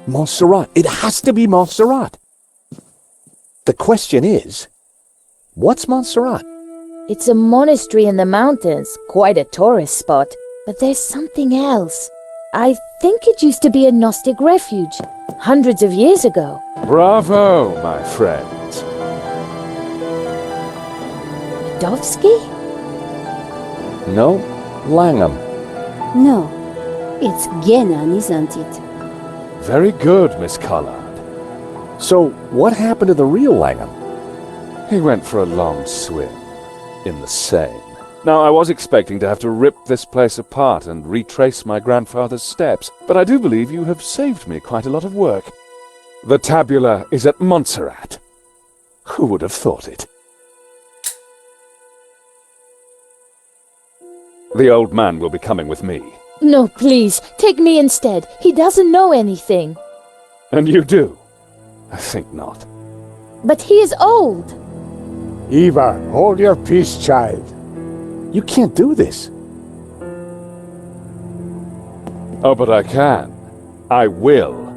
Montserrat. It has to be Montserrat. The question is, what's Montserrat? It's a monastery in the mountains, quite a tourist spot. But there's something else. I think it used to be a Gnostic refuge, hundreds of years ago. Bravo, my friends. Dovsky? No, Langham. No, it's Gehnen, isn't it? Very good, Miss Collard. So, what happened to the real Langham? He went for a long swim in the Seine. Now, I was expecting to have to rip this place apart and retrace my grandfather's steps, but I do believe you have saved me quite a lot of work. The tabula is at Montserrat. Who would have thought it? The old man will be coming with me. No, please, take me instead. He doesn't know anything. And you do? I think not. But he is old. Eva, hold your peace, child. You can't do this. Oh, but I can. I will.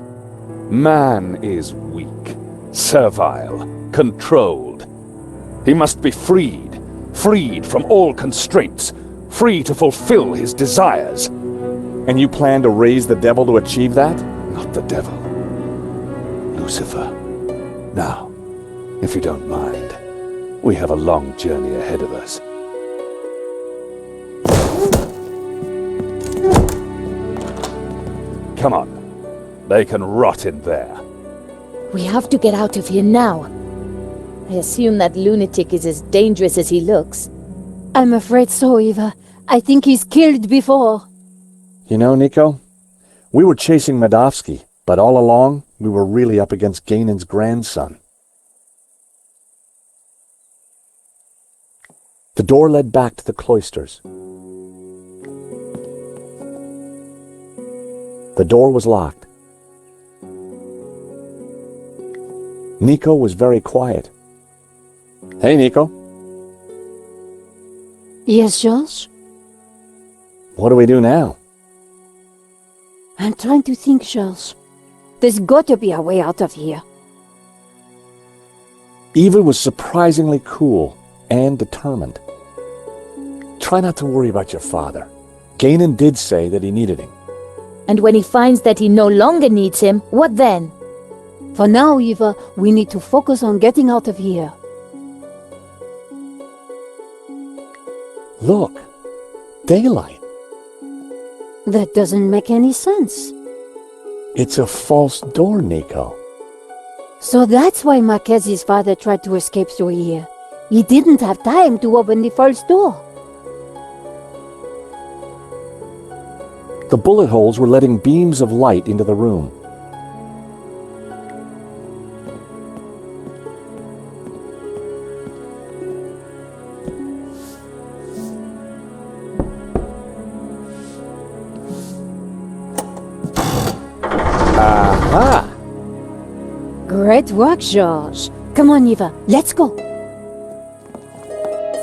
Man is weak, servile, controlled. He must be freed, freed from all constraints, free to fulfill his desires. And you plan to raise the devil to achieve that? Not the devil. Lucifer. Now, if you don't mind, we have a long journey ahead of us. Come on. They can rot in there. We have to get out of here now. I assume that lunatic is as dangerous as he looks. I'm afraid so, Eva. I think he's killed before. You know, Nico, we were chasing Medovsky, but all along, we were really up against Gehnen's grandson. The door led back to the cloisters. The door was locked. Nico was very quiet. Hey, Nico. Yes, George? What do we do now? I'm trying to think, George. There's got to be a way out of here. Eva was surprisingly cool and determined. Try not to worry about your father. Gehnen did say that he needed him. And when he finds that he no longer needs him, what then? For now, Eva, we need to focus on getting out of here. Look, daylight. That doesn't make any sense. It's a false door, Nico. So that's why Mackenzie's father tried to escape through here. He didn't have time to open the false door. The bullet holes were letting beams of light into the room. Aha! Great work, George. Come on, Eva, let's go.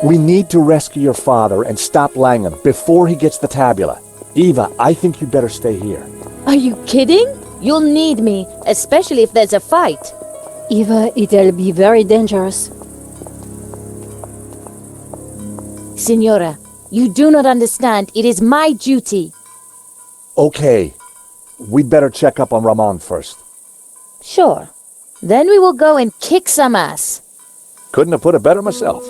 We need to rescue your father and stop Langham before he gets the tabula. Eva, I think you'd better stay here. Are you kidding? You'll need me, especially if there's a fight. Eva, it'll be very dangerous. Signora, you do not understand. It is my duty. Okay. We'd better check up on Ramon first. Sure. Then we will go and kick some ass. Couldn't have put it better myself.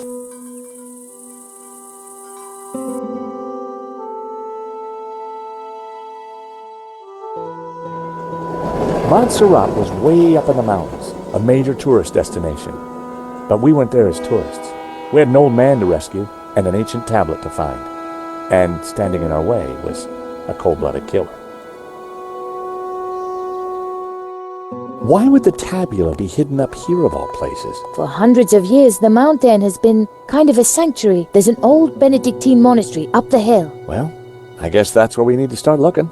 Montserrat was way up in the mountains, a major tourist destination. But we went there as tourists. We had an old man to rescue and an ancient tablet to find. And standing in our way was a cold-blooded killer. Why would the tabula be hidden up here of all places? For hundreds of years, the mountain has been kind of a sanctuary. There's an old Benedictine monastery up the hill. Well, I guess that's where we need to start looking.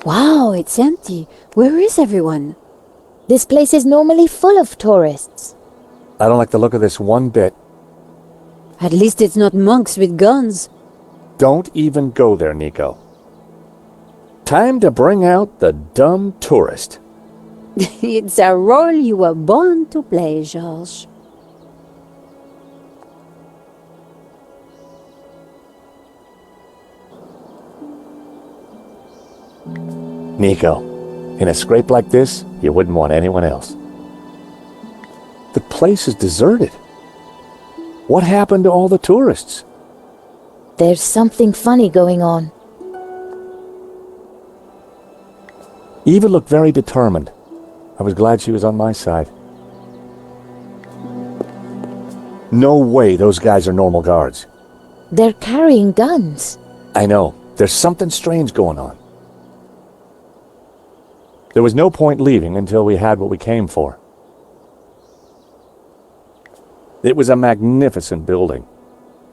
Wow, it's empty. Where is everyone? This place is normally full of tourists. I don't like the look of this one bit. At least it's not monks with guns. Don't even go there, Nico. Time to bring out the dumb tourist. It's a role you were born to play, George. Nico, in a scrape like this, you wouldn't want anyone else. The place is deserted. What happened to all the tourists? There's something funny going on. Eva looked very determined. I was glad she was on my side. No way those guys are normal guards. They're carrying guns. I know. There's something strange going on. There was no point leaving until we had what we came for. It was a magnificent building.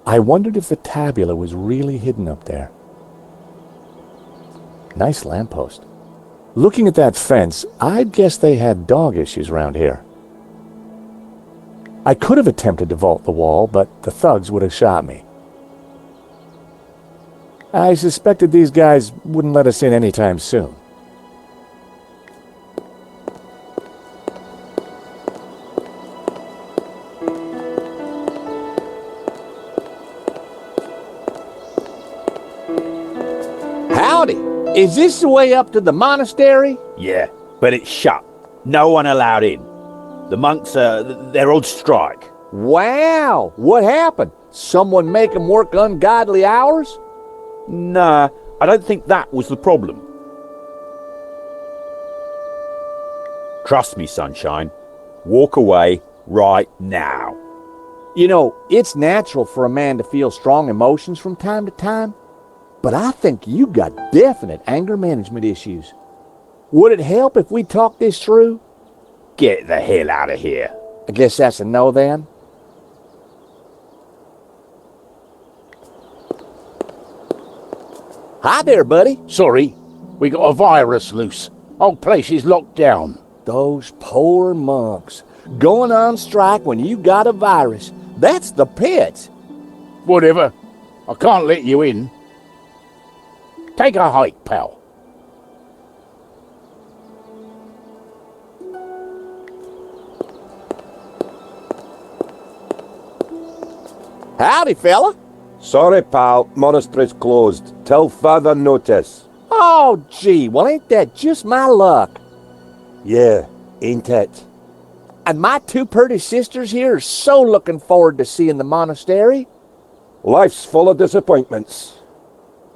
I wondered if the tabula was really hidden up there. Nice lamppost. Looking at that fence, I'd guess they had dog issues around here. I could have attempted to vault the wall, but the thugs would have shot me. I suspected these guys wouldn't let us in anytime soon. Howdy! Is this the way up to the monastery? Yeah, but it's shut. No one allowed in. The monks they're on strike. Wow! What happened? Someone make 'em work ungodly hours? Nah, I don't think that was the problem. Trust me, sunshine. Walk away right now. You know, it's natural for a man to feel strong emotions from time to time, but I think you got definite anger management issues. Would it help if we talked this through? Get the hell out of here. I guess that's a no then. Hi there, buddy. Sorry, we got a virus loose. Whole place is locked down. Those poor monks. Going on strike when you got a virus. That's the pits. Whatever. I can't let you in. Take a hike, pal. Howdy, fella. Sorry, pal. Monastery's closed. Till further notice. Oh, gee, well, ain't that just my luck? Yeah, ain't it? And my two pretty sisters here are so looking forward to seeing the monastery. Life's full of disappointments.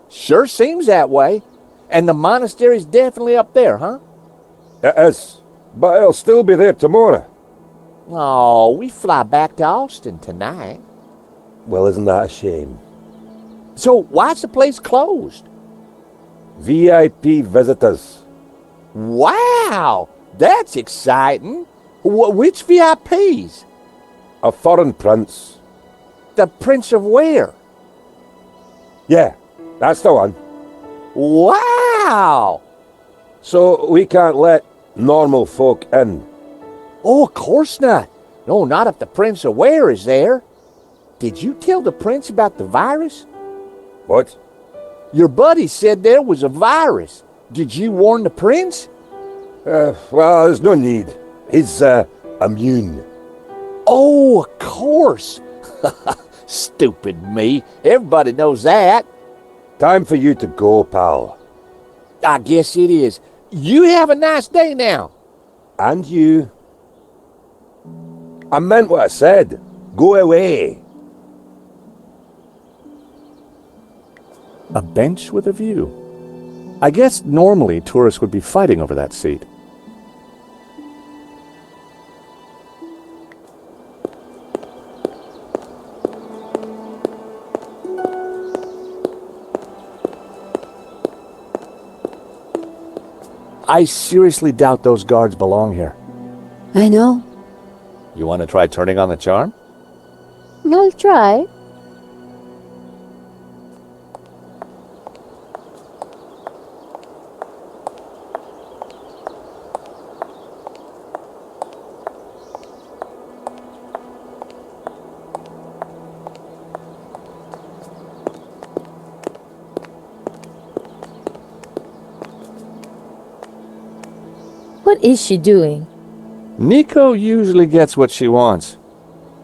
Sure seems that way. And the monastery's definitely up there, huh? It is. But it'll still be there tomorrow. Oh, we fly back to Austin tonight. Well, isn't that a shame? So why's the place closed? VIP visitors. Wow, that's exciting. Which VIPs? A foreign prince. The Prince of where? Yeah, that's the one. Wow! So we can't let normal folk in. Oh, of course not. No, not if the Prince of where is there. Did you tell the prince about the virus? What? Your buddy said there was a virus. Did you warn the prince? Well, there's no need. He's, immune. Oh, of course. Stupid me. Everybody knows that. Time for you to go, pal. I guess it is. You have a nice day now. And you. I meant what I said. Go away. A bench with a view. I guess normally tourists would be fighting over that seat. I seriously doubt those guards belong here. I know. You want to try turning on the charm? I'll try. What is she doing? Nico usually gets what she wants.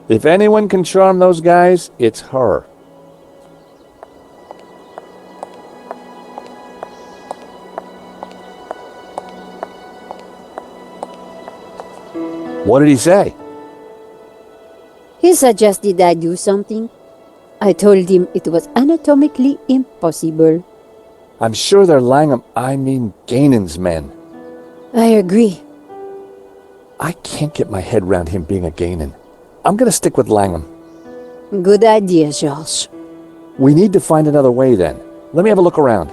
If anyone can charm those guys, it's her. What did he say? He suggested I do something. I told him it was anatomically impossible. I'm sure they're Gehnen's men. I agree. I can't get my head around him being a Gehnen. I'm gonna stick with Langham. Good idea, George. We need to find another way then. Let me have a look around.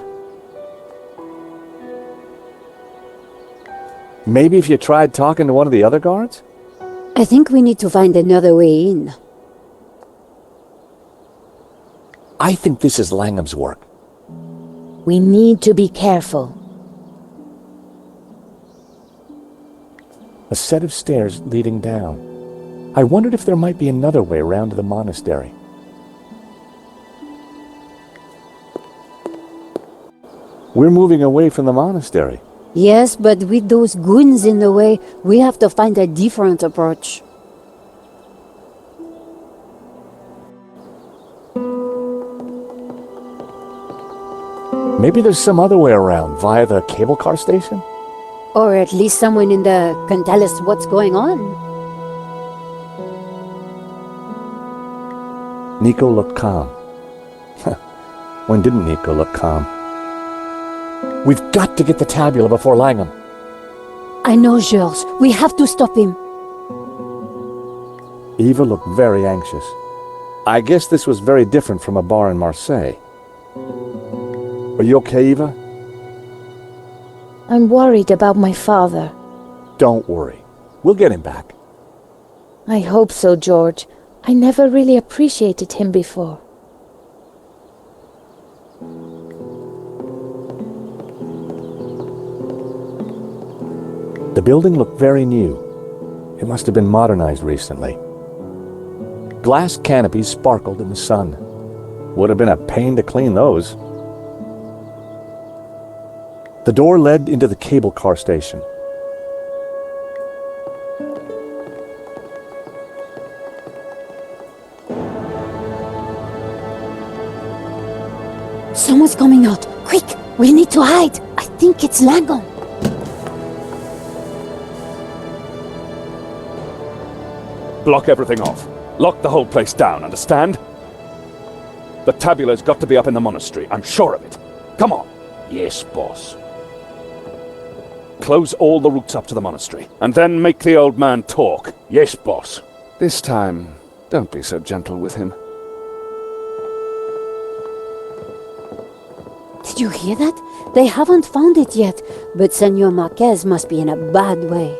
Maybe if you tried talking to one of the other guards? I think we need to find another way in. I think this is Langham's work. We need to be careful. A set of stairs leading down. I wondered if there might be another way around to the monastery. We're moving away from the monastery. Yes, but with those goons in the way, we have to find a different approach. Maybe there's some other way around, via the cable car station? Or at least someone in the can tell us what's going on. Nico looked calm. When didn't Nico look calm? We've got to get the tabula before Langham. I know, George. We have to stop him. Eva looked very anxious. I guess this was very different from a bar in Marseille. Are you okay, Eva? I'm worried about my father. Don't worry. We'll get him back. I hope so, George. I never really appreciated him before. The building looked very new. It must have been modernized recently. Glass canopies sparkled in the sun. Would have been a pain to clean those. The door led into the cable car station. Someone's coming out. Quick! We need to hide. I think it's Langham. Block everything off. Lock the whole place down, understand? The tabula's got to be up in the monastery, I'm sure of it. Come on. Yes, boss. Close all the routes up to the monastery, and then make the old man talk. Yes, boss. This time, don't be so gentle with him. Did you hear that? They haven't found it yet, but Senor Marquez must be in a bad way.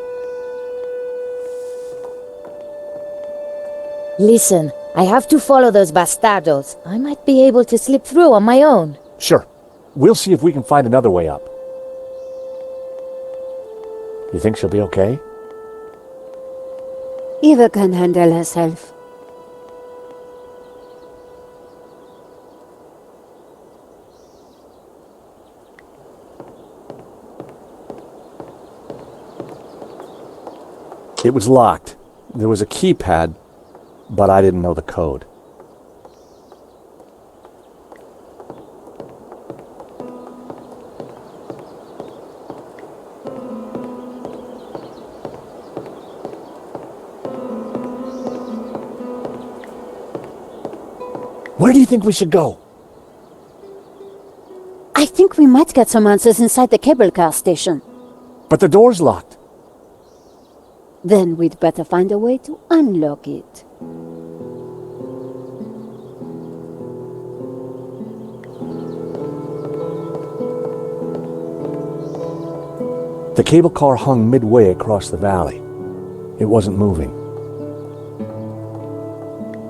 Listen, I have to follow those bastardos. I might be able to slip through on my own. Sure. We'll see if we can find another way up. You think she'll be okay? Eva can handle herself. It was locked. There was a keypad, but I didn't know the code. Where do you think we should go? I think we might get some answers inside the cable car station. But the door's locked. Then we'd better find a way to unlock it. The cable car hung midway across the valley. It wasn't moving.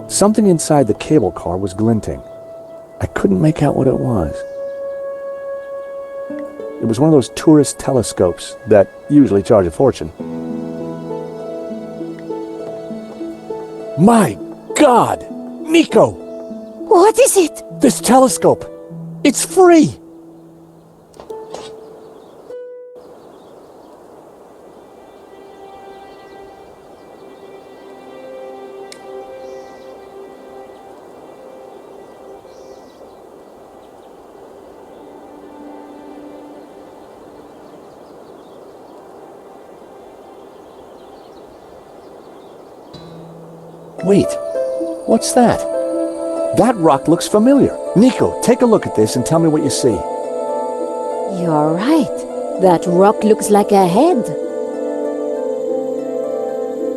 Something inside the cable car was glinting. I couldn't make out what it was. It was one of those tourist telescopes that usually charge a fortune. My God! Nico! What is it? This telescope! It's free! Wait, what's that? That rock looks familiar. Nico, take a look at this and tell me what you see. You're right. That rock looks like a head.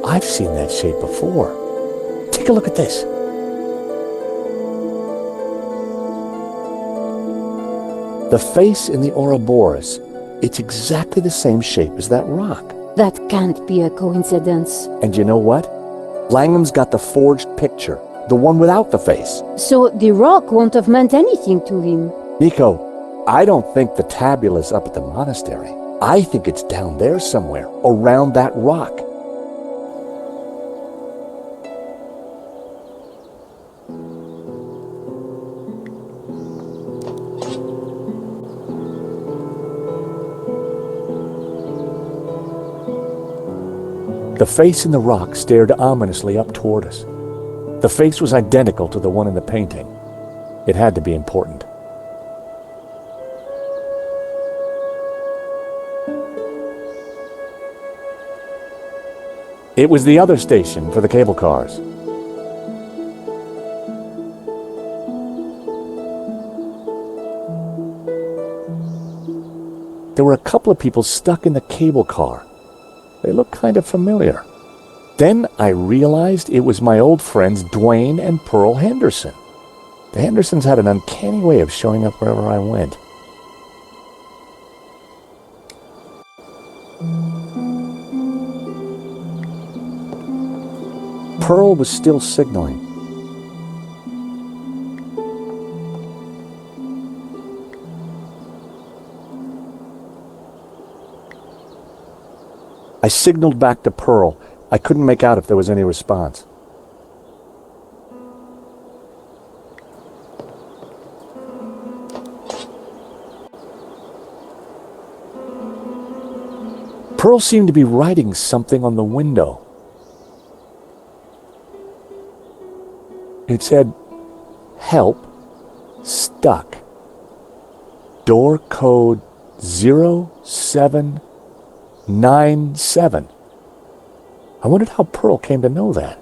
I've seen that shape before. Take a look at this. The face in the Ouroboros, it's exactly the same shape as that rock. That can't be a coincidence. And you know what? Langham's got the forged picture, the one without the face. So the rock won't have meant anything to him. Nico, I don't think the tabula's up at the monastery. I think it's down there somewhere, around that rock. The face in the rock stared ominously up toward us. The face was identical to the one in the painting. It had to be important. It was the other station for the cable cars. There were a couple of people stuck in the cable car. They looked kind of familiar. Then I realized it was my old friends Duane and Pearl Henderson. The Hendersons had an uncanny way of showing up wherever I went. Pearl was still signaling. I signaled back to Pearl. I couldn't make out if there was any response. Pearl seemed to be writing something on the window. It said, "Help, stuck. Door code 0797. I wondered how Pearl came to know that.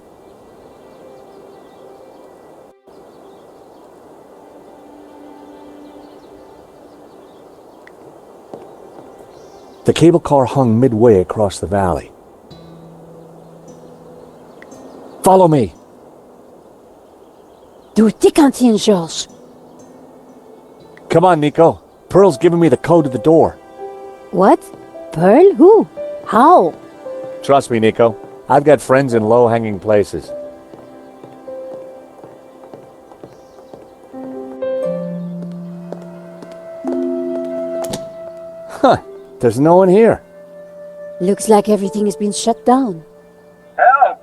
The cable car hung midway across the valley. Follow me. Do Ticantin, George. Come on, Nico. Pearl's giving me the code to the door. What? Pearl? Who? How? Trust me, Nico. I've got friends in low-hanging places. Huh. There's no one here. Looks like everything has been shut down. Help!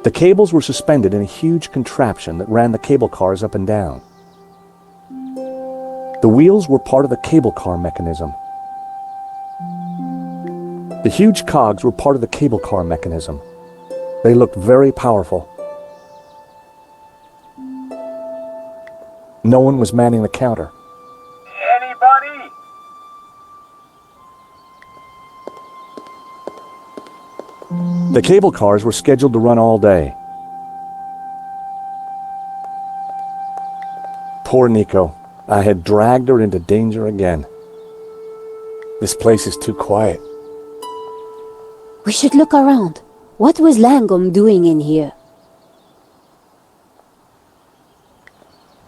The cables were suspended in a huge contraption that ran the cable cars up and down. The wheels were part of the cable car mechanism. The huge cogs were part of the cable car mechanism. They looked very powerful. No one was manning the counter. Anybody? The cable cars were scheduled to run all day. Poor Nico. I had dragged her into danger again. This place is too quiet. We should look around. What was Langham doing in here?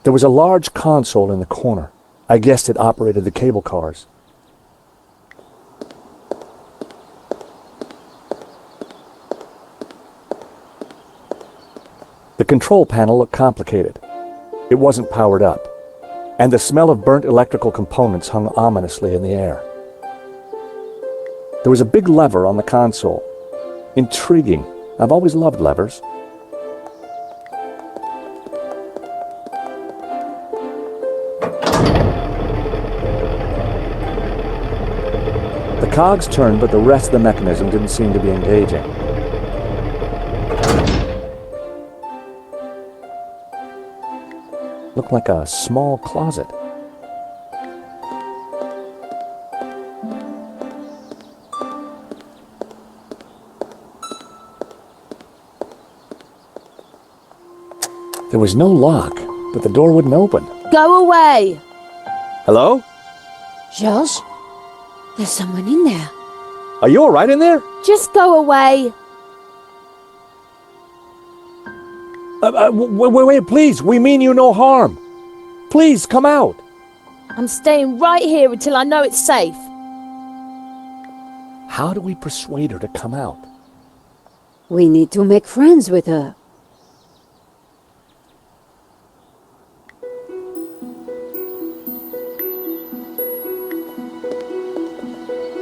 There was a large console in the corner. I guessed it operated the cable cars. The control panel looked complicated. It wasn't powered up, and the smell of burnt electrical components hung ominously in the air. There was a big lever on the console. Intriguing. I've always loved levers. The cogs turned, but the rest of the mechanism didn't seem to be engaging. Looked like a small closet. There was no lock, but the door wouldn't open. Go away! Hello? George, there's someone in there. Are you all right in there? Just go away! Wait, please. We mean you no harm. Please, come out. I'm staying right here until I know it's safe. How do we persuade her to come out? We need to make friends with her.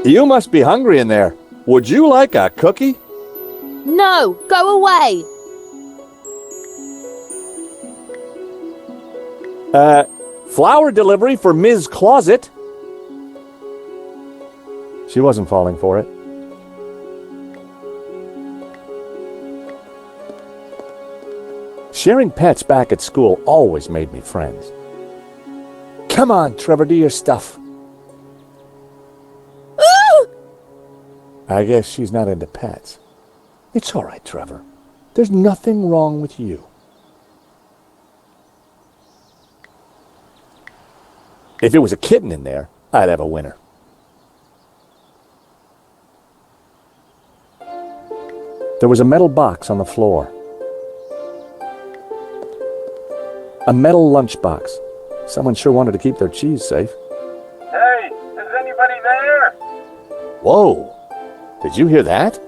You must be hungry in there. Would you like a cookie? No! Go away! Flower delivery for Ms. Closet. She wasn't falling for it. Sharing pets back at school always made me friends. Come on, Trevor, do your stuff. I guess she's not into pets. It's all right, Trevor. There's nothing wrong with you. If it was a kitten in there, I'd have a winner. There was a metal box on the floor. A metal lunchbox. Someone sure wanted to keep their cheese safe. Hey, is anybody there? Whoa! Did you hear that?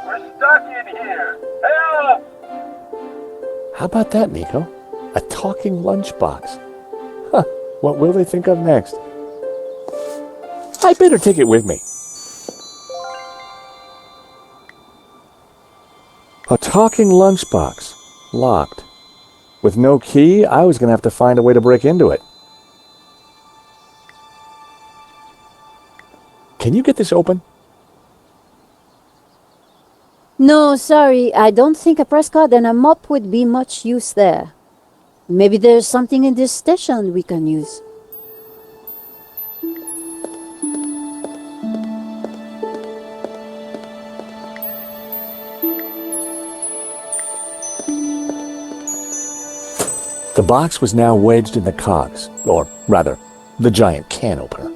We're stuck in here. Help! How about that, Nico? A talking lunchbox. Huh, what will they think of next? I better take it with me. A talking lunchbox. Locked. With no key, I was going to have to find a way to break into it. Can you get this open? No, sorry, I don't think a press card and a mop would be much use there. Maybe there's something in this station we can use. The box was now wedged in the cogs, or rather, the giant can opener.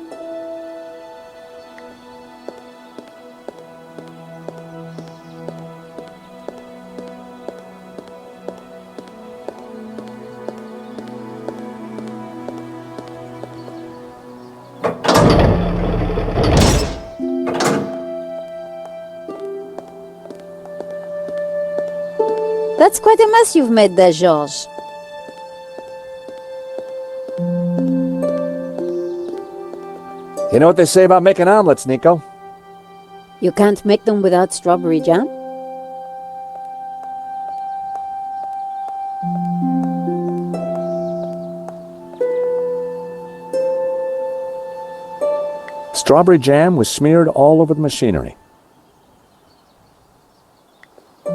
That's quite a mess you've made there, George. You know what they say about making omelets, Nico? You can't make them without strawberry jam? Strawberry jam was smeared all over the machinery.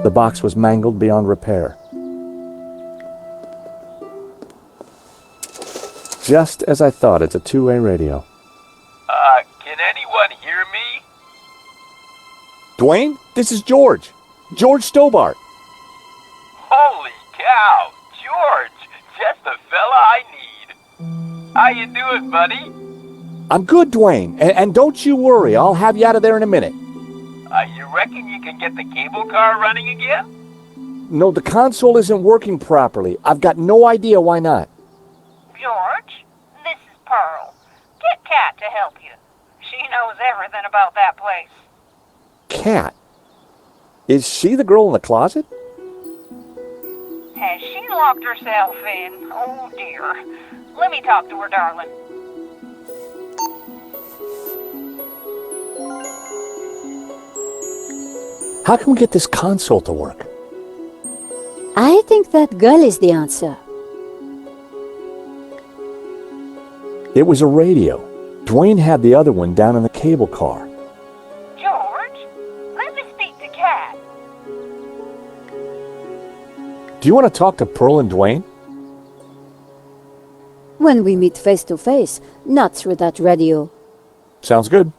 The box was mangled beyond repair. Just as I thought, it's a two-way radio. Can anyone hear me? Duane, this is George. George Stobart. Holy cow, George, just the fella I need. How you doing, buddy? I'm good, Duane. And don't you worry, I'll have you out of there in a minute. You reckon you can get the cable car running again? No, the console isn't working properly. I've got no idea why not. George, this is Pearl. Get Kat to help you. She knows everything about that place. Kat? Is she the girl in the closet? Has she locked herself in? Oh, dear. Let me talk to her, darling. How can we get this console to work? I think that girl is the answer. It was a radio. Duane had the other one down in the cable car. George, let me speak to Kat. Do you want to talk to Pearl and Duane? When we meet face to face, not through that radio. Sounds good.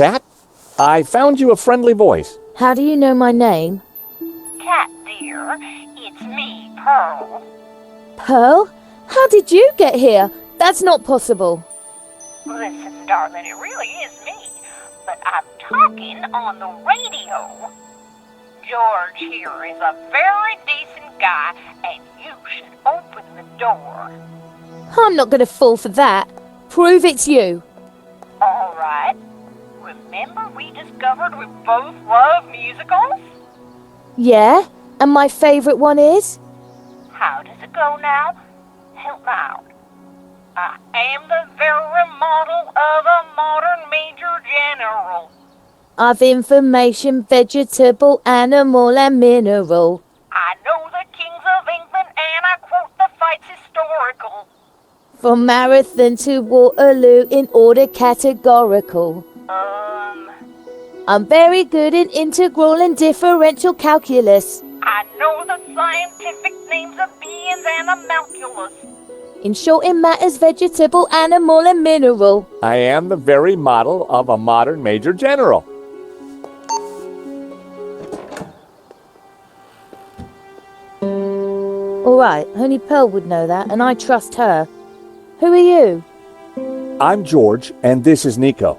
Cat, I found you a friendly voice. How do you know my name? Cat, dear, it's me, Pearl. Pearl? How did you get here? That's not possible. Listen, darling, it really is me, but I'm talking on the radio. George here is a very decent guy, and you should open the door. I'm not going to fall for that. Prove it's you. All right. Remember we discovered we both love musicals? Yeah? And my favourite one is? How does it go now? Help out. I am the very model of a modern major general. Of information, vegetable, animal, and mineral. I know the kings of England, and I quote the fights historical. From Marathon to Waterloo in order categorical. I'm very good in integral and differential calculus. I know the scientific names of beings and homunculus. In short, it matters vegetable, animal, and mineral. I am the very model of a modern major general. All right, only Pearl would know that, and I trust her. Who are you? I'm George, and this is Nico.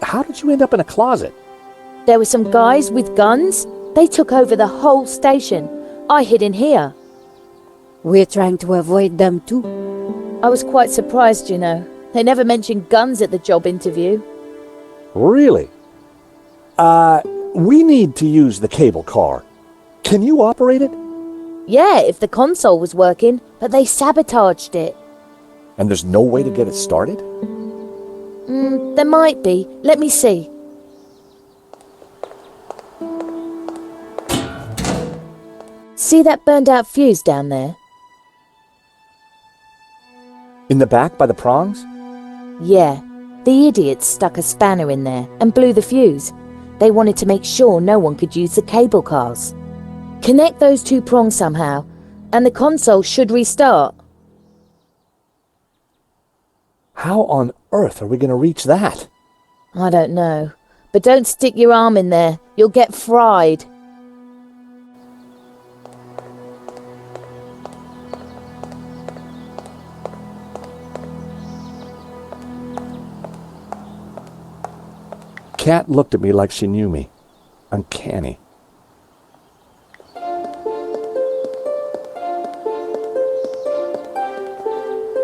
How did you end up in a closet? There were some guys with guns. They took over the whole station. I hid in here. We're trying to avoid them too. I was quite surprised, you know. They never mentioned guns at the job interview. Really? We need to use the cable car. Can you operate it? Yeah, if the console was working, but they sabotaged it. And there's no way to get it started? There might be. Let me see. See that burned out fuse down there? In the back by the prongs? Yeah. The idiots stuck a spanner in there and blew the fuse. They wanted to make sure no one could use the cable cars. Connect those two prongs somehow, and the console should restart. How on earth are we going to reach that? I don't know. But don't stick your arm in there. You'll get fried. Cat looked at me like she knew me. Uncanny.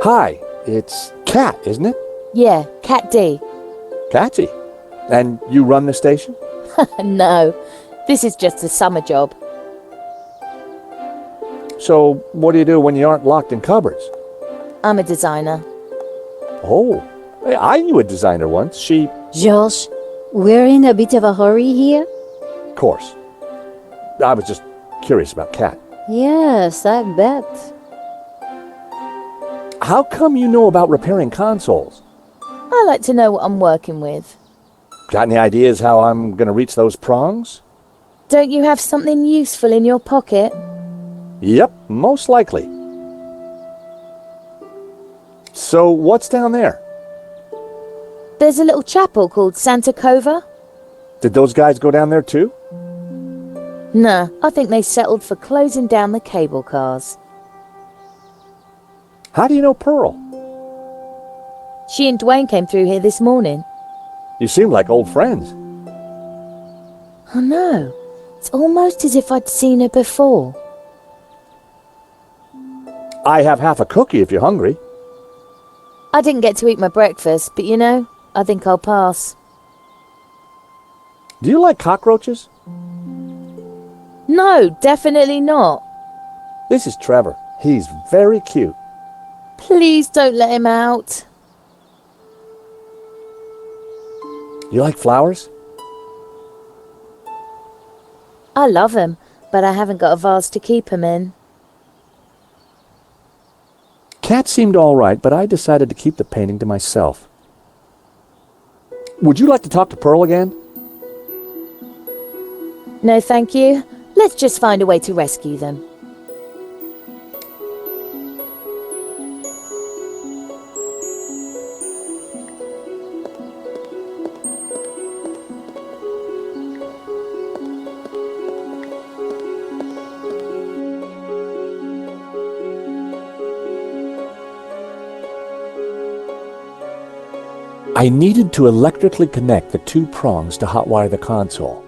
Hi, it's Cat, isn't it? Yeah, Cat D. Catty. And you run the station? No, this is just a summer job. So, what do you do when you aren't locked in cupboards? I'm a designer. Oh, I knew a designer once. She... George, we're in a bit of a hurry here. Of course. I was just curious about Cat. Yes, I bet. How come you know about repairing consoles? I like to know what I'm working with. Got any ideas how I'm going to reach those prongs? Don't you have something useful in your pocket? Yep, most likely. So, what's down there? There's a little chapel called Santa Cova. Did those guys go down there too? Nah, I think they settled for closing down the cable cars. How do you know Pearl? She and Duane came through here this morning. You seem like old friends. I know. It's almost as if I'd seen her before. I have half a cookie if you're hungry. I didn't get to eat my breakfast, but you know, I think I'll pass. Do you like cockroaches? No, definitely not. This is Trevor. He's very cute. Please don't let him out. You like flowers? I love him, but I haven't got a vase to keep him in. Cat seemed all right, but I decided to keep the painting to myself. Would you like to talk to Pearl again? No, thank you. Let's just find a way to rescue them. I needed to electrically connect the 2 prongs to hotwire the console.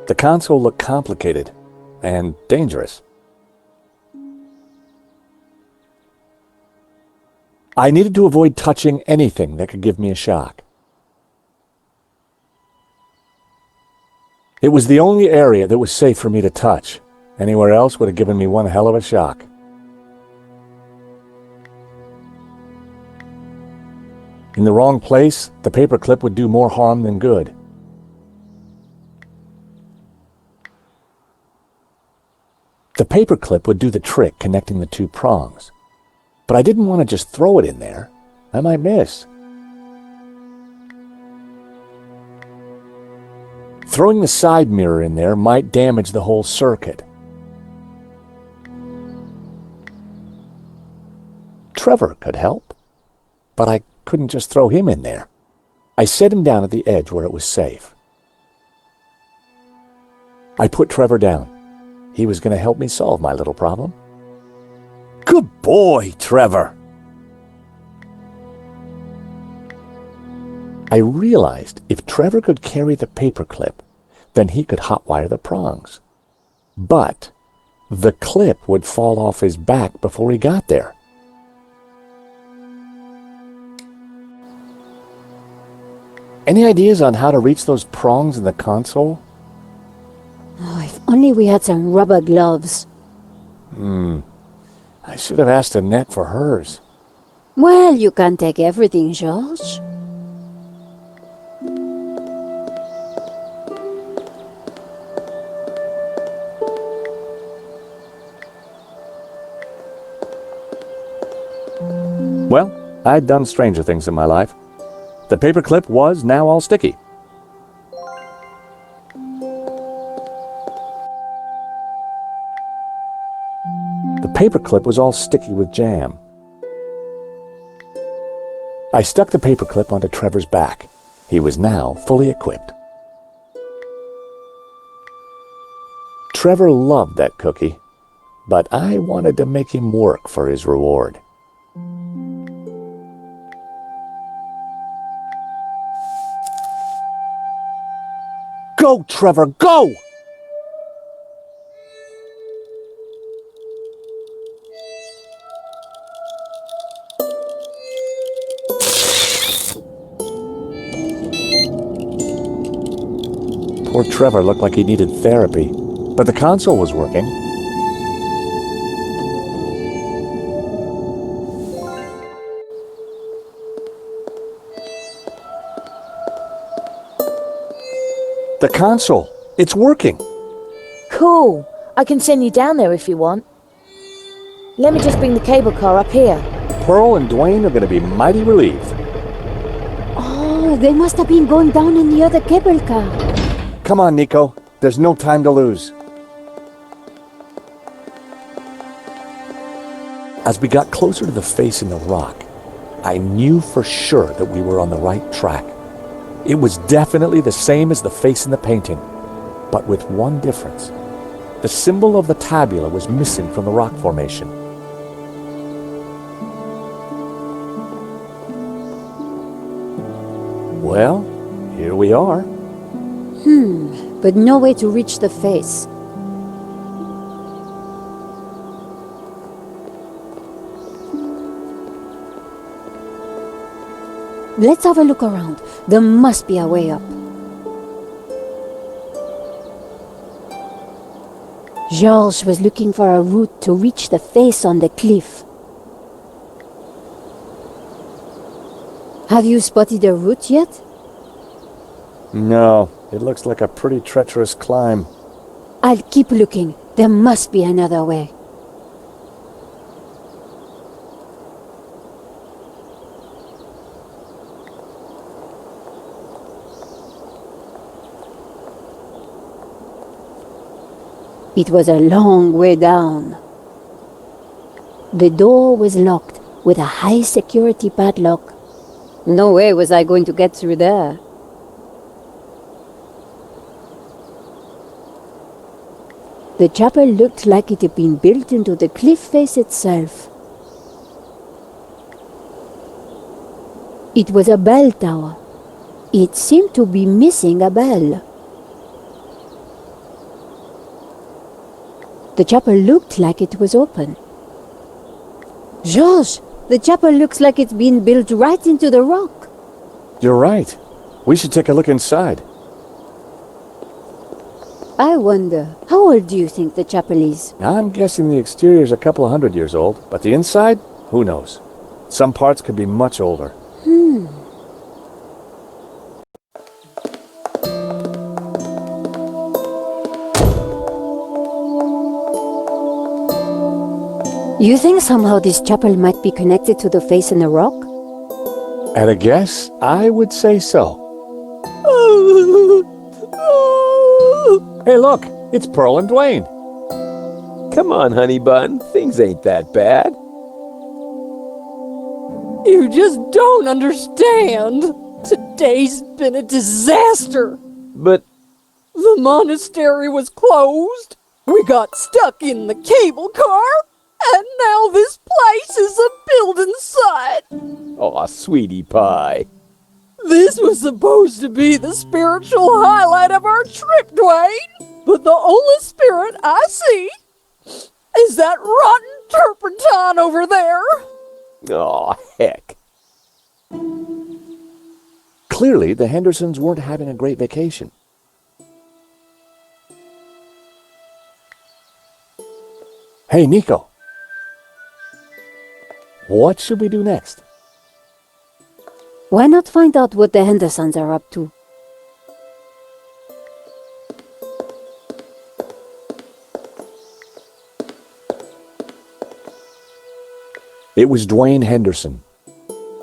The console looked complicated and dangerous. I needed to avoid touching anything that could give me a shock. It was the only area that was safe for me to touch. Anywhere else would have given me one hell of a shock. In the wrong place, the paperclip would do more harm than good. The paperclip would do the trick connecting the 2 prongs. But I didn't want to just throw it in there. I might miss. Throwing the side mirror in there might damage the whole circuit. Trevor could help, but I couldn't just throw him in there. I set him down at the edge where it was safe. I put Trevor down. He was going to help me solve my little problem. Good boy, Trevor. I realized if Trevor could carry the paperclip, then he could hotwire the prongs. But the clip would fall off his back before he got there. Any ideas on how to reach those prongs in the console? Oh, if only we had some rubber gloves. I should have asked Annette for hers. Well, you can't take everything, George. Well, I'd done stranger things in my life. The paperclip was now all sticky. The paperclip was all sticky with jam. I stuck the paperclip onto Trevor's back. He was now fully equipped. Trevor loved that cookie, but I wanted to make him work for his reward. Go, Trevor, go! Poor Trevor looked like he needed therapy, but the console was working. The console, it's working. Cool. I can send you down there if you want. Let me just bring the cable car up here. Pearl and Duane are going to be mighty relieved. Oh, they must have been going down in the other cable car. Come on, Nico. There's no time to lose. As we got closer to the face in the rock, I knew for sure that we were on the right track. It was definitely the same as the face in the painting, but with one difference. The symbol of the tabula was missing from the rock formation. Well, here we are. But no way to reach the face. Let's have a look around. There must be a way up. Georges was looking for a route to reach the face on the cliff. Have you spotted a route yet? No, it looks like a pretty treacherous climb. I'll keep looking. There must be another way. It was a long way down. The door was locked with a high security padlock. No way was I going to get through there. The chapel looked like it had been built into the cliff face itself. It was a bell tower. It seemed to be missing a bell. The chapel looked like it was open. George, the chapel looks like it's been built right into the rock. You're right. We should take a look inside. I wonder, how old do you think the chapel is? I'm guessing the exterior's a couple of 100 years old, but the inside? Who knows? Some parts could be much older. You think somehow this chapel might be connected to the face in the rock? At a guess, I would say so. Hey, look! It's Pearl and Duane. Come on, honey bun. Things ain't that bad. You just don't understand. Today's been a disaster. But The monastery was closed. We got stuck in the cable car. And now this place is a building site. aw, sweetie pie. This was supposed to be the spiritual highlight of our trip, Duane. But the only spirit I see is that rotten turpentine over there. Aw, heck. Clearly, the Hendersons weren't having a great vacation. Hey, Nico. What should we do next? Why not find out what the Hendersons are up to? It was Duane Henderson.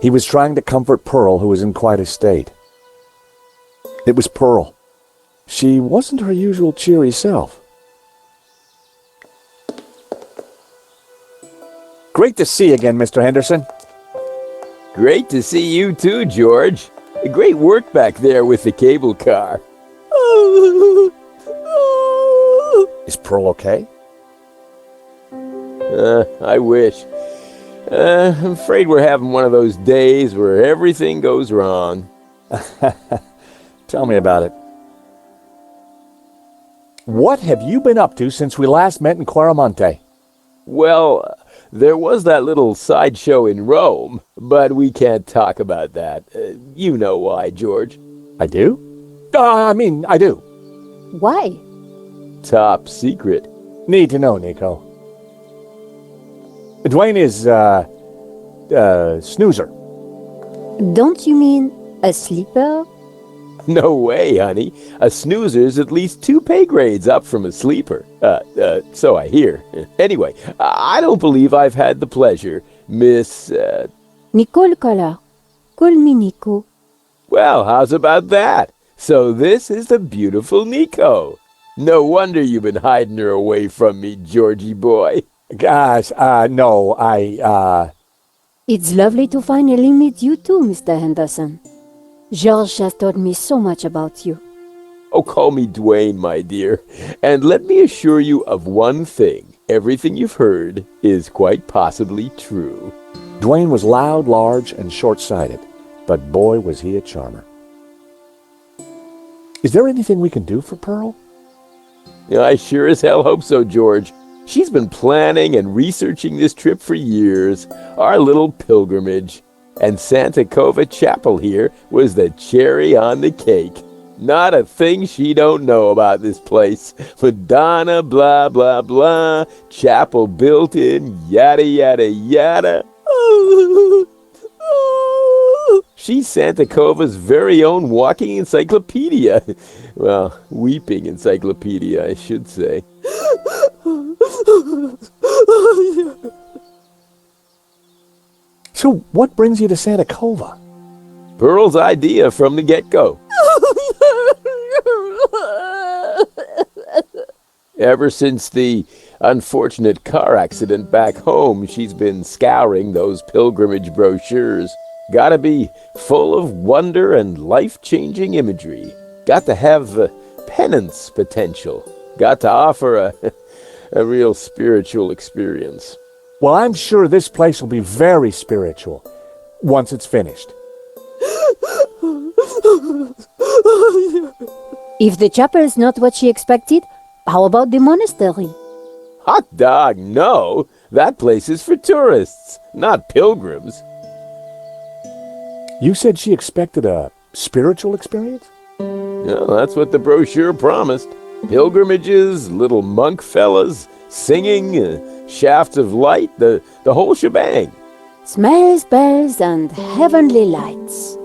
He was trying to comfort Pearl, who was in quite a state. It was Pearl. She wasn't her usual cheery self. Great to see you again, Mr. Henderson. Great to see you too, George. Great work back there with the cable car. Is Pearl okay? I wish. I'm afraid we're having one of those days where everything goes wrong. Tell me about it. What have you been up to since we last met in Quaramonte? Well, there was that little sideshow in Rome, but we can't talk about that. You know why, George. I do? I do. Why? Top secret. Need to know, Nico. Duane is, snoozer. Don't you mean a sleeper? No way, honey. A snoozer's at least 2 pay grades up from a sleeper. So I hear. Anyway, I don't believe I've had the pleasure, Miss, Nicole Collar. Call me Nico. Well, how's about that? So this is the beautiful Nico. No wonder you've been hiding her away from me, Georgie boy. Gosh, no, It's lovely to finally meet you too, Mr. Henderson. George has told me so much about you. Oh, call me Duane, my dear. And let me assure you of one thing. Everything you've heard is quite possibly true. Duane was loud, large, and short-sighted, but boy was he a charmer. Is there anything we can do for Pearl? I sure as hell hope so, George. She's been planning and researching this trip for years, our little pilgrimage. And Santa Cova Chapel here was the cherry on the cake. Not a thing she don't know about this place. Madonna, blah, blah, blah. Chapel built in, yada, yada, yada. She's Santa Cova's very own walking encyclopedia. Well, weeping encyclopedia, I should say. So what brings you to Santa Cova? Pearl's idea from the get-go. Ever since the unfortunate car accident back home, she's been scouring those pilgrimage brochures. Gotta be full of wonder and life-changing imagery. Got to have penance potential. Got to offer a real spiritual experience. Well, I'm sure this place will be very spiritual once it's finished. If the chapel is not what she expected, how about the monastery? Hot dog, no. That place is for tourists, not pilgrims. You said she expected a spiritual experience? Well, that's what the brochure promised. Pilgrimages, little monk fellas, singing, shafts of light, the whole shebang. Smells, bells, and heavenly lights.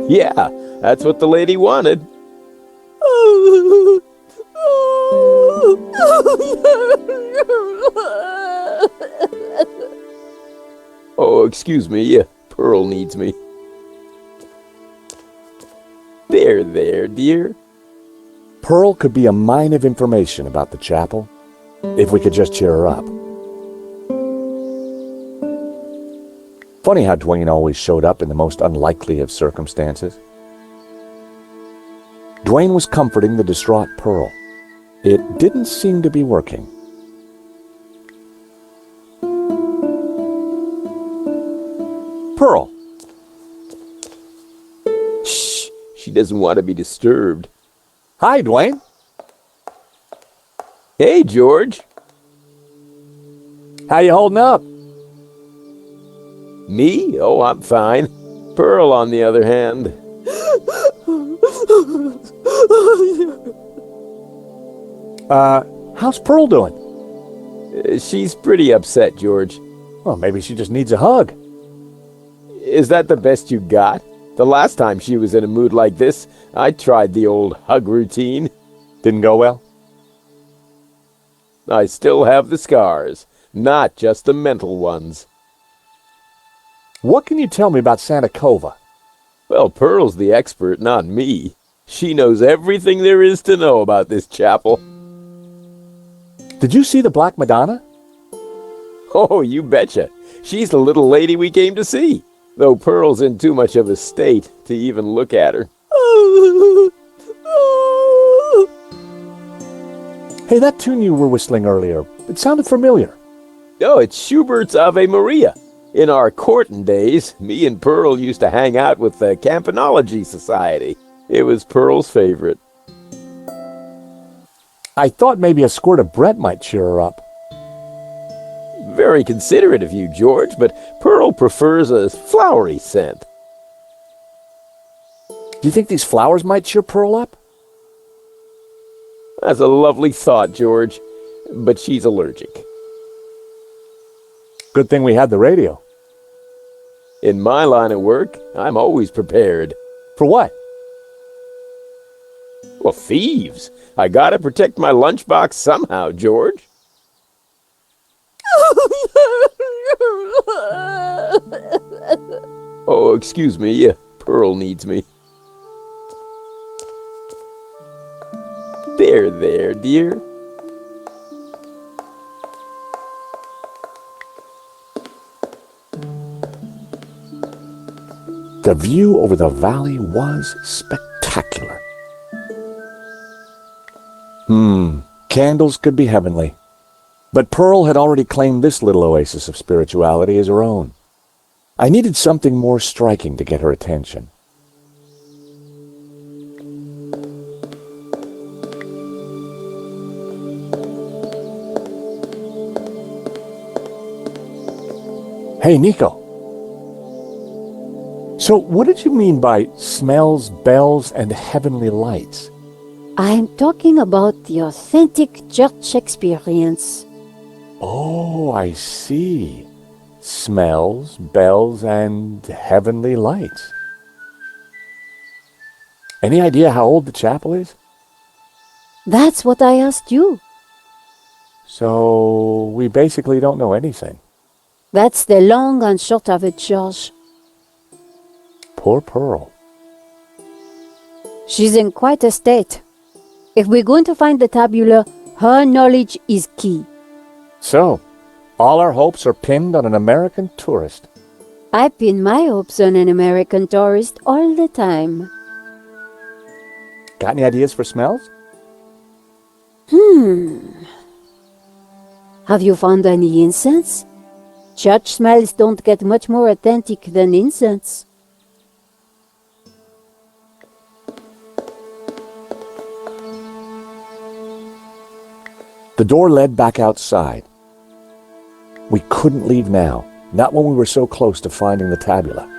Yeah, that's what the lady wanted. Oh, excuse me, Pearl needs me. There, dear. Pearl could be a mine of information about the chapel, if we could just cheer her up. Funny how Duane always showed up in the most unlikely of circumstances. Duane was comforting the distraught Pearl. It didn't seem to be working. Pearl! Shh, she doesn't want to be disturbed. Hi, Duane. Hey, George. How you holding up? Me? Oh, I'm fine. Pearl, on the other hand. How's Pearl doing? She's pretty upset, George. Well, maybe she just needs a hug. Is that the best you got? The last time she was in a mood like this, I tried the old hug routine. Didn't go well? I still have the scars, not just the mental ones. What can you tell me about Santa Cova? Well, Pearl's the expert, not me. She knows everything there is to know about this chapel. Did you see the Black Madonna? Oh, you betcha. She's the little lady we came to see, though Pearl's in too much of a state to even look at her. Hey, that tune you were whistling earlier, it sounded familiar. Oh, it's Schubert's Ave Maria. In our courting days, me and Pearl used to hang out with the Campanology Society. It was Pearl's favorite. I thought maybe a squirt of Brett might cheer her up. Very considerate of you, George, but Pearl prefers a flowery scent. Do you think these flowers might cheer Pearl up? That's a lovely thought, George, but she's allergic. Good thing we had the radio. In my line of work, I'm always prepared. For what? Well, thieves. I gotta protect my lunchbox somehow, George. Oh, excuse me, Pearl needs me. There, dear. The view over the valley was spectacular. Candles could be heavenly. But Pearl had already claimed this little oasis of spirituality as her own. I needed something more striking to get her attention. Hey, Nico. So what did you mean by smells, bells, and heavenly lights? I'm talking about the authentic church experience. Oh, I see. Smells, bells, and heavenly lights. Any idea how old the chapel is? That's what I asked you. So we basically don't know anything. That's the long and short of it, George. Poor Pearl. She's in quite a state. If we're going to find the tabula, her knowledge is key. So, all our hopes are pinned on an American tourist. I pin my hopes on an American tourist all the time. Got any ideas for smells? Have you found any incense? Church smells don't get much more authentic than incense. The door led back outside. We couldn't leave now, not when we were so close to finding the tabula.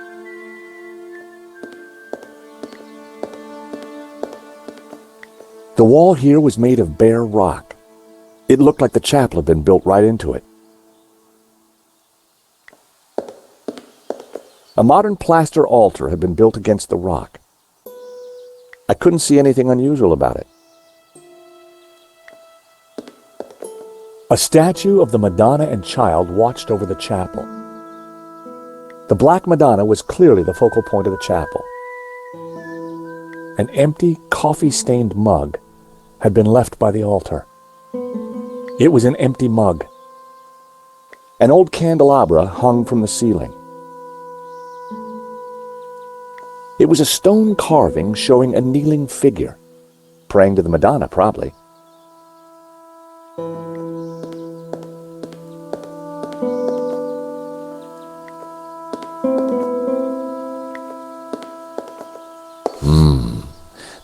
The wall here was made of bare rock. It looked like the chapel had been built right into it. A modern plaster altar had been built against the rock. I couldn't see anything unusual about it. A statue of the Madonna and Child watched over the chapel. The Black Madonna was clearly the focal point of the chapel. An empty, coffee-stained mug had been left by the altar. It was an empty mug. An old candelabra hung from the ceiling. It was a stone carving showing a kneeling figure, praying to the Madonna, probably.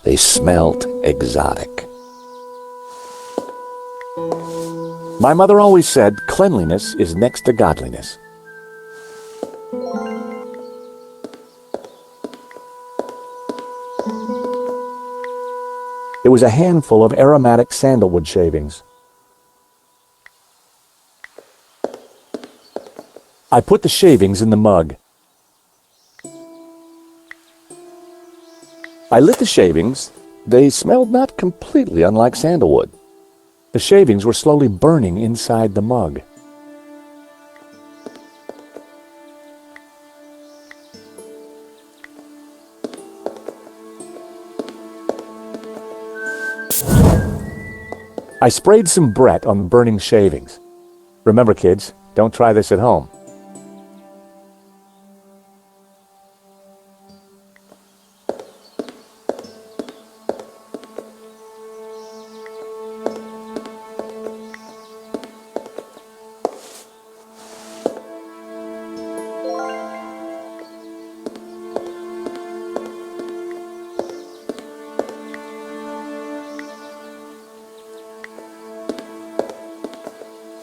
They smelt exotic. My mother always said cleanliness is next to godliness. It was a handful of aromatic sandalwood shavings. I put the shavings in the mug. I lit the shavings. They smelled not completely unlike sandalwood. The shavings were slowly burning inside the mug. I sprayed some Brett on the burning shavings. Remember, kids, don't try this at home.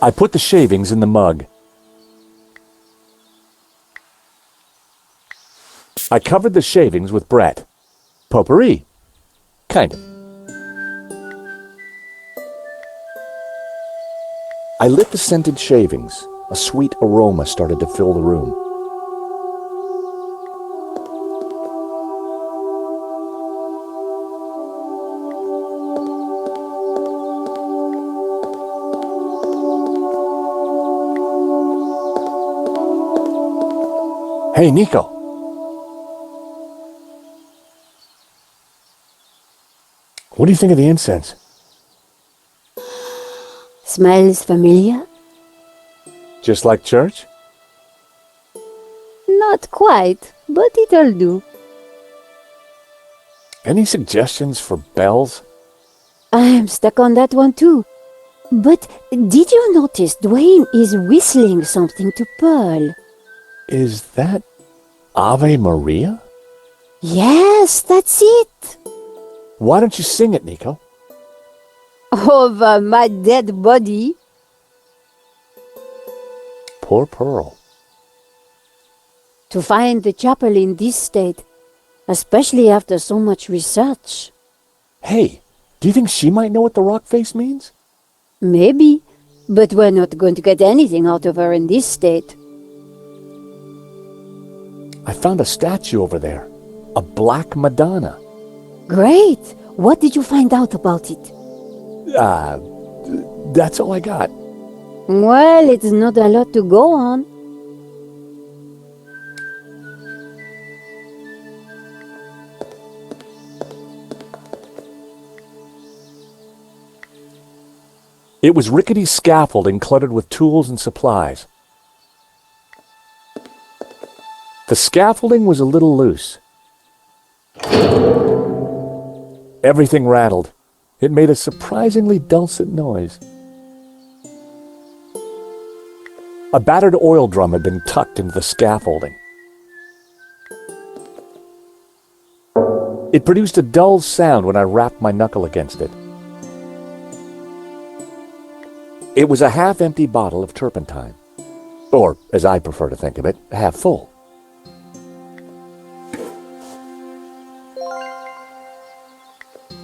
I put the shavings in the mug. I covered the shavings with Brett. Potpourri. Kind of. I lit the scented shavings. A sweet aroma started to fill the room. Hey, Nico. What do you think of the incense? Smells familiar? Just like church? Not quite, but it'll do. Any suggestions for bells? I'm stuck on that one too. But did you notice Duane is whistling something to Pearl? Is that Ave Maria? Yes, that's it. Why don't you sing it, Nico? Over my dead body. Poor Pearl. To find the chapel in this state, especially after so much research. Hey, do you think she might know what the rock face means? Maybe, but we're not going to get anything out of her in this state. I found a statue over there. A Black Madonna. Great! What did you find out about it? That's all I got. Well, it's not a lot to go on. It was rickety scaffolding cluttered with tools and supplies. The scaffolding was a little loose. Everything rattled. It made a surprisingly dulcet noise. A battered oil drum had been tucked into the scaffolding. It produced a dull sound when I rapped my knuckle against it. It was a half-empty bottle of turpentine. Or, as I prefer to think of it, half full.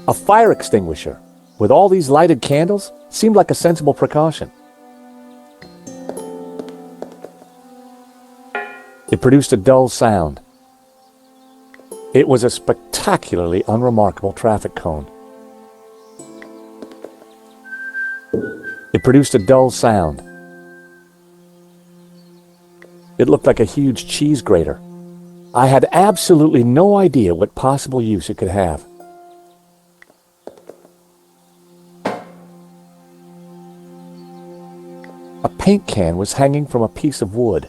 A fire extinguisher, with all these lighted candles, seemed like a sensible precaution. It produced a dull sound. It was a spectacularly unremarkable traffic cone. It produced a dull sound. It looked like a huge cheese grater. I had absolutely no idea what possible use it could have. A paint can was hanging from a piece of wood.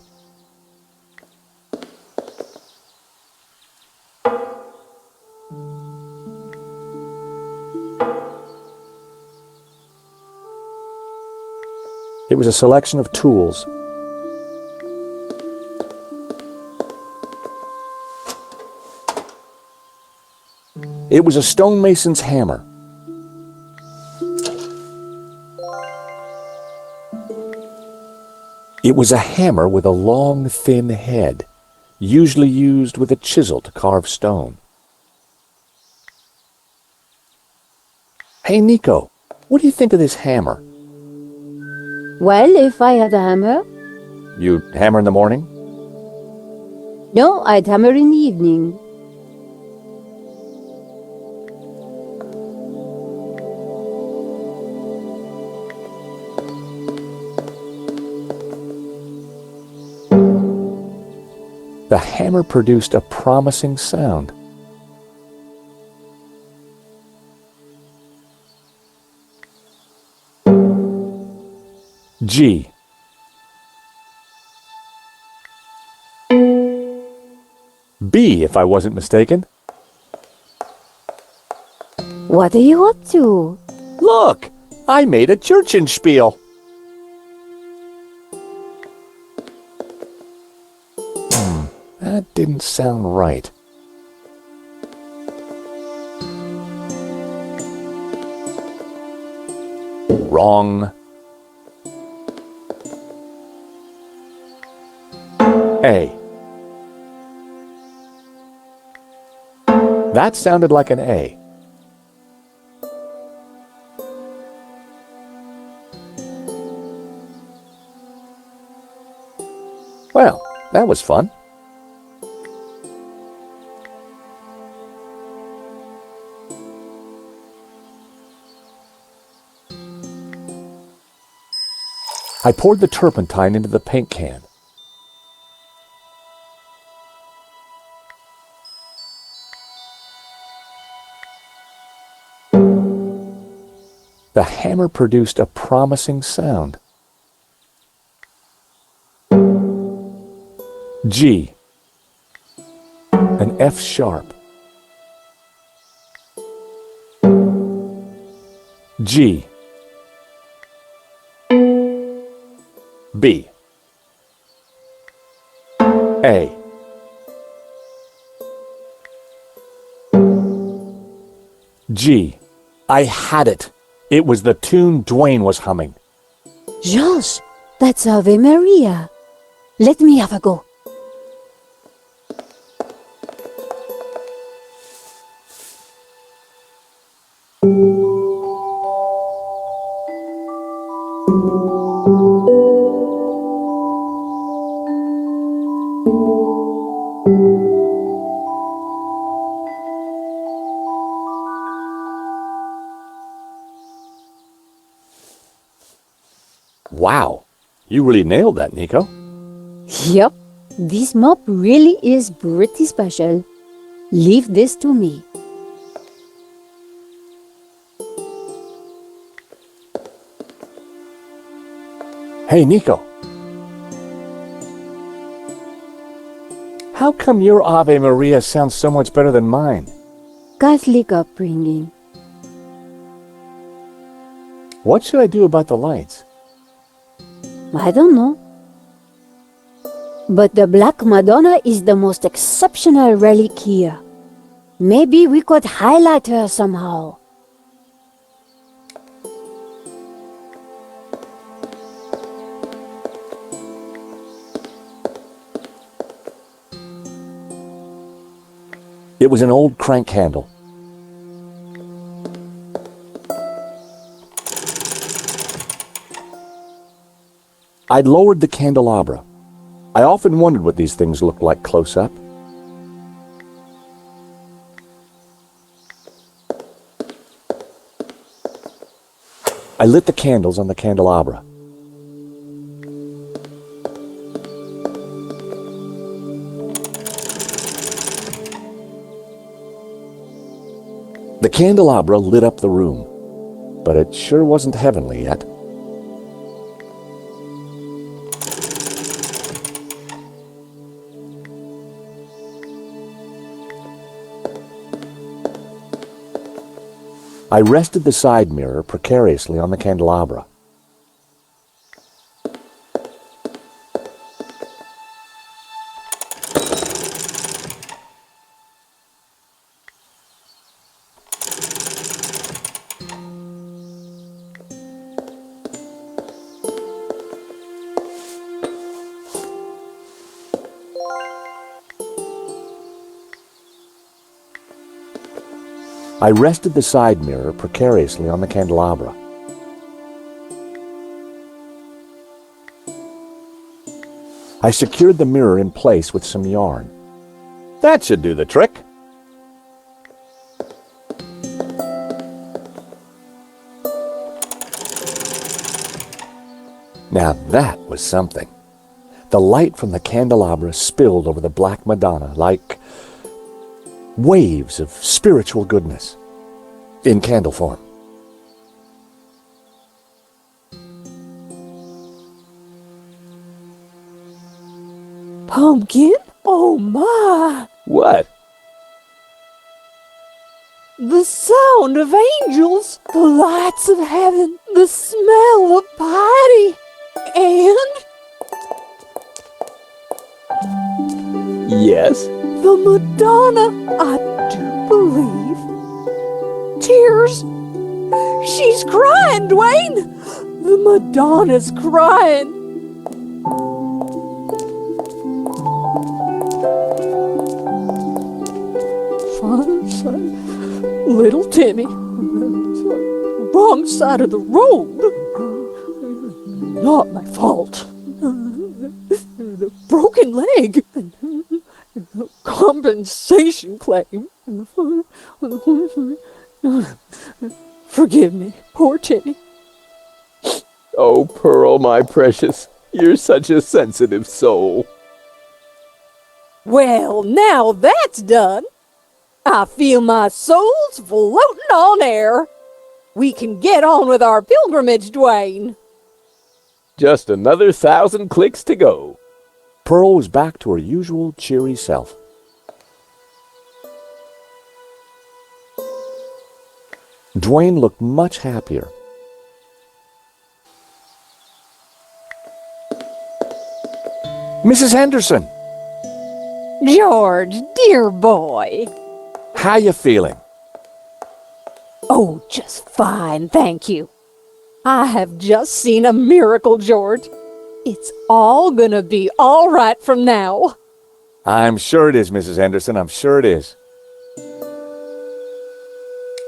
It was a selection of tools. It was a stonemason's hammer. It was a hammer with a long, thin head, usually used with a chisel to carve stone. Hey, Nico, what do you think of this hammer? Well, if I had a hammer? You hammer in the morning? No, I'd hammer in the evening. The hammer produced a promising sound. G. B, if I wasn't mistaken. What are you up to? Look, I made a Churchenspiel. That didn't sound right. Wrong. A. That sounded like an A. Well, that was fun. I poured the turpentine into the paint can. The hammer produced a promising sound. G. An F sharp. G. B. A. G. I had it. It was the tune Duane was humming. Josh, that's Ave Maria. Let me have a go. Wow, you really nailed that, Nico. Yep, this mop really is pretty special. Leave this to me. Hey, Nico. How come your Ave Maria sounds so much better than mine? Catholic upbringing. What should I do about the lights? I don't know. But the Black Madonna is the most exceptional relic here. Maybe we could highlight her somehow. It was an old crank handle. I'd lowered the candelabra. I often wondered what these things looked like close up. I lit the candles on the candelabra. The candelabra lit up the room, but it sure wasn't heavenly yet. I rested the side mirror precariously on the candelabra. I rested the side mirror precariously on the candelabra. I secured the mirror in place with some yarn. That should do the trick. Now that was something. The light from the candelabra spilled over the Black Madonna like waves of spiritual goodness in candle form. Pumpkin? Oh my! What? The sound of angels, the lights of heaven, the smell of piety, and Yes? the Madonna, I do believe. Tears. She's crying, Duane. The Madonna's crying. Father, son, little Timmy. Wrong side of the road. Not my fault. The broken leg. Compensation claim. Forgive me, poor Timmy. Oh, Pearl, my precious, you're such a sensitive soul. Well, now that's done. I feel my soul's floating on air. We can get on with our pilgrimage, Duane. Just another 1,000 clicks to go. Pearl was back to her usual cheery self. Duane looked much happier. Mrs. Henderson! George, dear boy. How you feeling? Oh, just fine, thank you. I have just seen a miracle, George. It's all gonna be all right from now. I'm sure it is, Mrs. Henderson. I'm sure it is.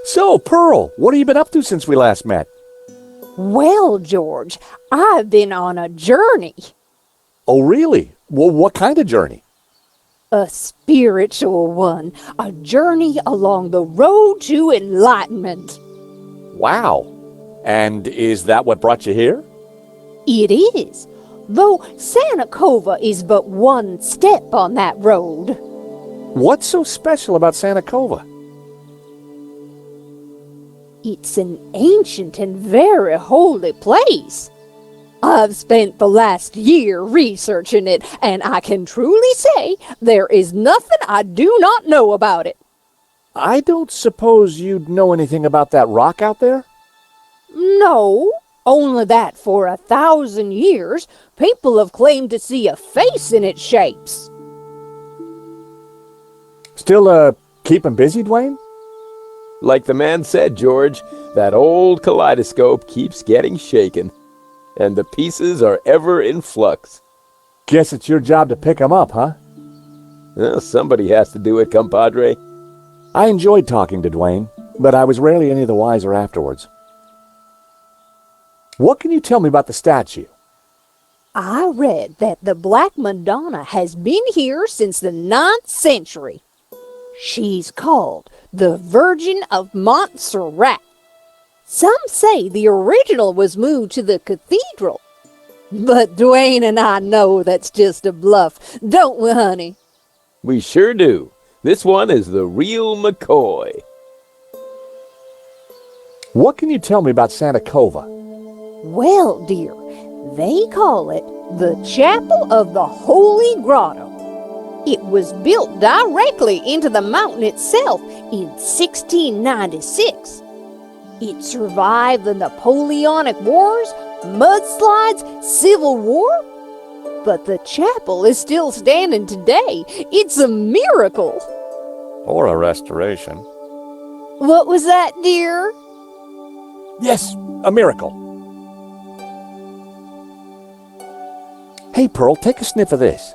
So, Pearl, what have you been up to since we last met? Well, George, I've been on a journey. Oh, really? Well, what kind of journey? A spiritual one. A journey along the road to enlightenment. Wow. And is that what brought you here? It is. Though Santa Cova is but one step on that road. What's so special about Santa Cova? It's an ancient and very holy place. I've spent the last year researching it, and I can truly say there is nothing I do not know about it. I don't suppose you'd know anything about that rock out there? No, only that for 1,000 years, people have claimed to see a face in its shapes. Still, keeping busy, Duane? Like the man said, George, that old kaleidoscope keeps getting shaken, and the pieces are ever in flux. Guess it's your job to pick 'em up, huh? Well, somebody has to do it, compadre. I enjoyed talking to Duane, but I was rarely any the wiser afterwards. What can you tell me about the statue? I read that the Black Madonna has been here since the 9th century. She's called the Virgin of Montserrat. Some say the original was moved to the cathedral. But Duane and I know that's just a bluff, don't we, honey? We sure do. This one is the real McCoy. What can you tell me about Santa Cova? Well, dear, they call it the Chapel of the Holy Grotto. It was built directly into the mountain itself in 1696. It survived the Napoleonic Wars, mudslides, Civil War. But the chapel is still standing today. It's a miracle. Or a restoration. What was that, dear? Yes, a miracle. Hey, Pearl, take a sniff of this.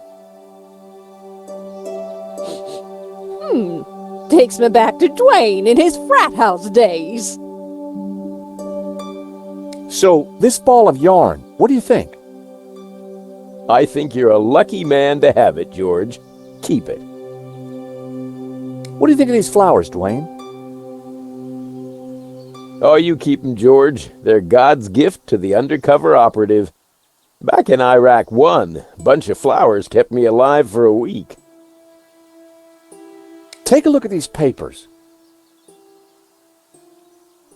Takes me back to Duane in his frat house days. So, this ball of yarn, what do you think? I think you're a lucky man to have it, George. Keep it. What do you think of these flowers, Duane? Oh, you keep 'em, George. They're God's gift to the undercover operative. Back in Iraq 1, a bunch of flowers kept me alive for a week. Take a look at these papers.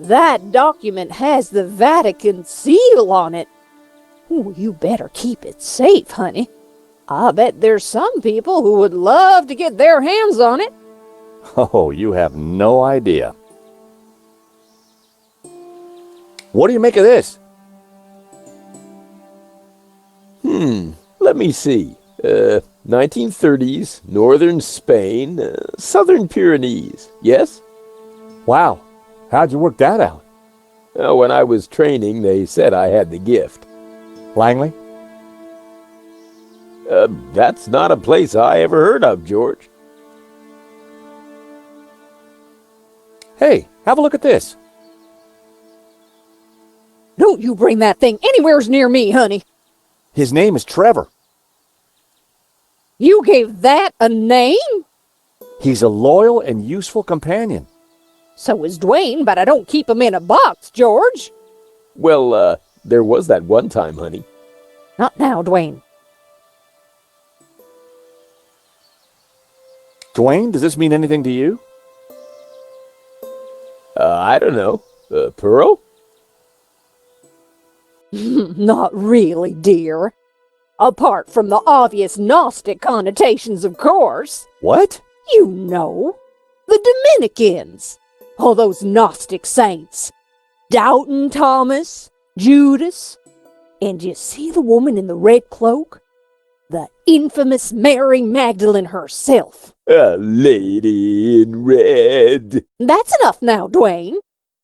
That document has the Vatican seal on it. Ooh, you better keep it safe, honey. I bet there's some people who would love to get their hands on it. Oh, you have no idea. What do you make of this? Let me see. 1930s, northern Spain, southern Pyrenees, yes? Wow, how'd you work that out? When I was training, they said I had the gift. Langley? That's not a place I ever heard of, George. Hey, have a look at this. Don't you bring that thing anywhere near me, honey. His name is Trevor. You gave that a name? He's a loyal and useful companion. So is Duane, but I don't keep him in a box, George. Well, there was that one time, honey. Not now, Duane. Duane, does this mean anything to you? I don't know. Pearl? Not really, dear. Apart from the obvious Gnostic connotations, of course. What? You know, the Dominicans. All those Gnostic saints. Doubting Thomas, Judas. And you see the woman in the red cloak? The infamous Mary Magdalene herself. A lady in red. That's enough now, Duane.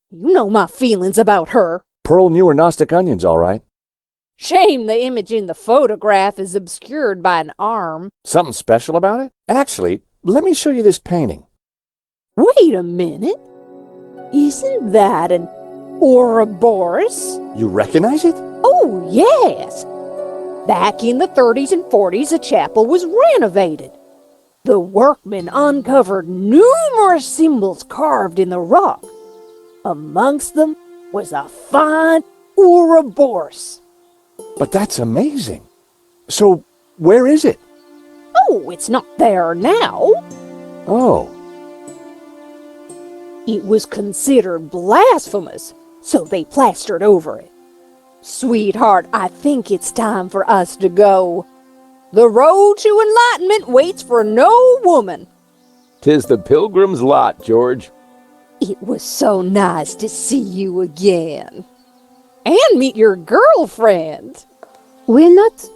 You know my feelings about her. Pearl knew her Gnostic onions, all right. Shame the image in the photograph is obscured by an arm. Something special about it? Actually, let me show you this painting. Wait a minute. Isn't that an Ouroboros? You recognize it? Oh, yes. Back in the 30s and 40s, the chapel was renovated. The workmen uncovered numerous symbols carved in the rock. Amongst them was a fine Ouroboros. But that's amazing. So, where is it? Oh, it's not there now. Oh. It was considered blasphemous, so they plastered over it. Sweetheart, I think it's time for us to go. The road to enlightenment waits for no woman. 'Tis the pilgrim's lot, George. It was so nice to see you again. And meet your girlfriend. We're not...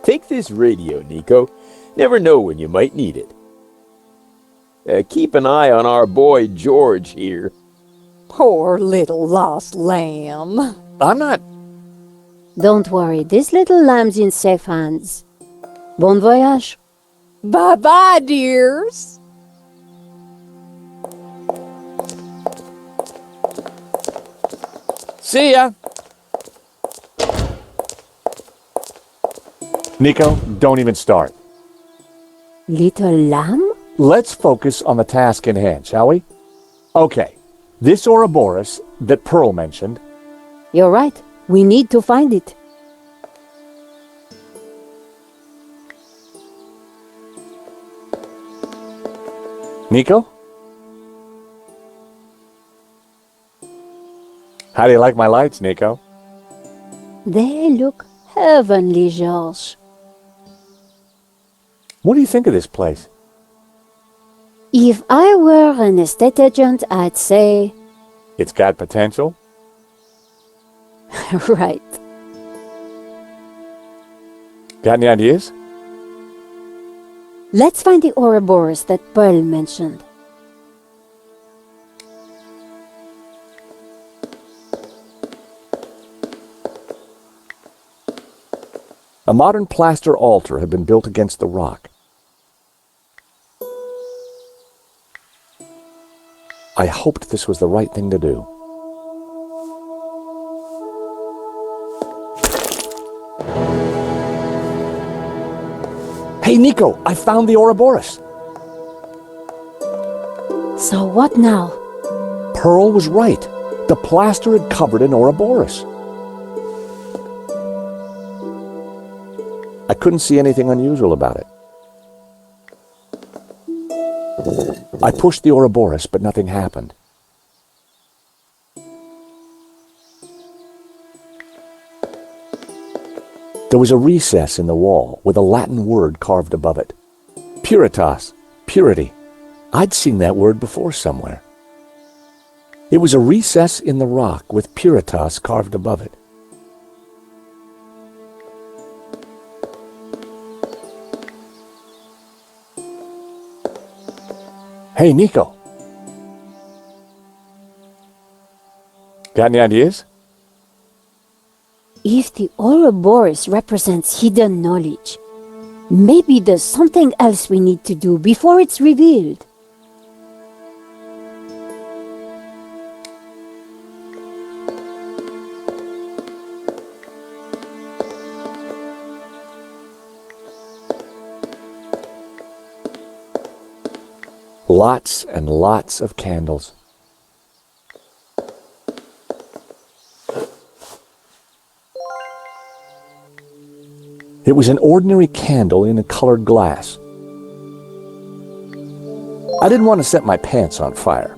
Take this radio, Nico. Never know when you might need it. Keep an eye on our boy George here. Poor little lost lamb. I'm not... Don't worry, this little lamb's in safe hands. Bon voyage. Bye-bye, dears. See ya! Nico, don't even start. Little lamb? Let's focus on the task in hand, shall we? Okay, this Ouroboros that Pearl mentioned. You're right. We need to find it. Nico? How do you like my lights, Nico? They look heavenly, George. What do you think of this place? If I were an estate agent, I'd say... It's got potential? Right. Got any ideas? Let's find the Ouroboros that Pearl mentioned. A modern plaster altar had been built against the rock. I hoped this was the right thing to do. Hey, Nico, I found the Ouroboros. So what now? Pearl was right. The plaster had covered an Ouroboros. I couldn't see anything unusual about it. I pushed the Ouroboros, but nothing happened. There was a recess in the wall with a Latin word carved above it. Puritas, purity. I'd seen that word before somewhere. It was a recess in the rock with Puritas carved above it. Hey, Nico. Got any ideas? If the Ouroboros represents hidden knowledge, maybe there's something else we need to do before it's revealed. Lots and lots of candles. It was an ordinary candle in a colored glass. I didn't want to set my pants on fire.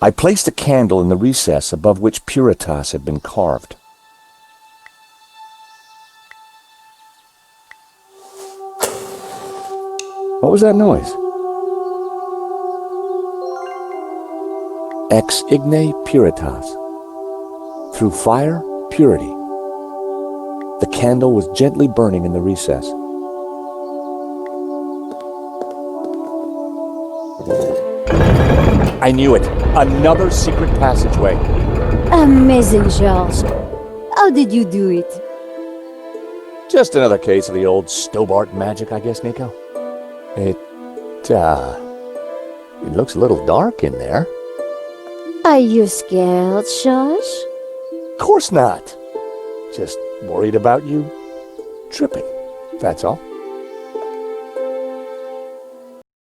I placed a candle in the recess above which Puritas had been carved. What was that noise? Ex igne puritas. Through fire, purity. The candle was gently burning in the recess. I knew it. Another secret passageway. Amazing, George. How did you do it? Just another case of the old Stobart magic, I guess, Nico. It looks a little dark in there. Are you scared, George? Of course not. Just worried about you tripping, that's all.